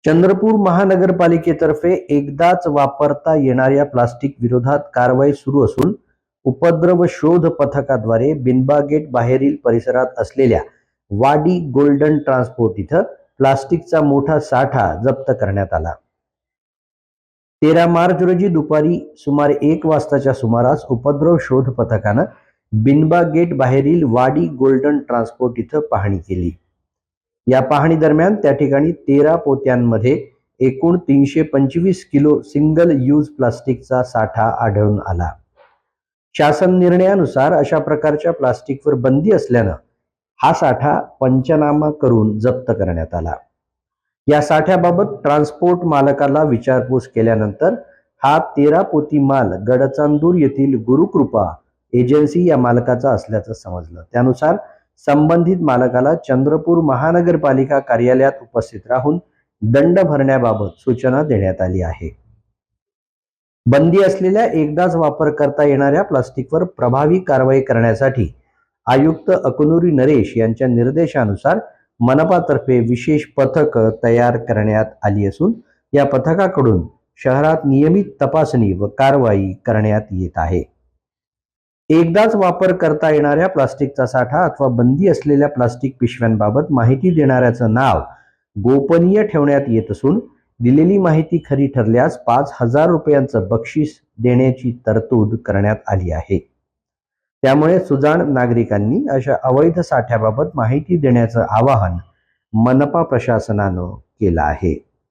चंद्रपूर महानगरपालिकेतर्फे एकदाच वापरता येणाऱ्या प्लास्टिक विरोधात कारवाई सुरू असून उपद्रव शोध पथकाद्वारे बिनबा गेट बाहेरील परिसरात असलेल्या वाडी गोल्डन ट्रान्सपोर्ट इथं प्लास्टिकचा मोठा साठा जप्त करण्यात आला। 13 मार्च रोजी दुपारी सुमारे 1 वाजताच्या सुमारास उपद्रव शोध पथकानं बिनबा गेट बाहेरील वाडी गोल्डन ट्रान्सपोर्ट इथं पाहणी केली। या पाहणी दरम्यान त्या ठिकाणी 13 पोत्यांमध्ये एकूण 325 किलो सिंगल यूज प्लास्टिकचा साठा आढळून आला। शासन निर्णयानुसार अशा प्रकारच्या प्लास्टिकवर बंदी असल्यानं हा साठा पंचनामा करून जप्त करण्यात आला। या साठ्याबाबत ट्रान्सपोर्ट मालकाला विचारपूस केल्यानंतर हा 13 पोती माल गडचांदूर येथील गुरुकृपा एजन्सी या मालकाचा असल्याचं समजलं। त्यानुसार संबंधित मालकाला चंद्रपूर महानगरपालिका कार्यालयात उपस्थित राहून दंड भरण्याबाबत सूचना देण्यात आली आहे। बंदी असलेल्या एकदाच वापर करता येणाऱ्या प्लास्टिकवर प्रभावी कारवाई करण्यासाठी आयुक्त अकनुरी नरेश यांच्या निर्देशानुसार मनपातर्फे विशेष पथक तयार करण्यात आली असून या पथकाकडून शहरात नियमित तपासणी व कारवाई करण्यात येत आहे। एकदाच वापर करता येणाऱ्या प्लास्टिकचा साठा अथवा बंदी असलेल्या प्लास्टिक पिशव्यांबाबत माहिती देणाऱ्याचं नाव गोपनीय ठेवण्यात येत असून दिलेली माहिती खरी ठरल्यास 5,000 रुपयांचं बक्षीस देण्याची तरतूद करण्यात आली आहे। त्यामुळे सुजाण नागरिकांनी अशा अवैध साठ्याबाबत माहिती देण्याचं आवाहन मनपा प्रशासनानं केलं आहे।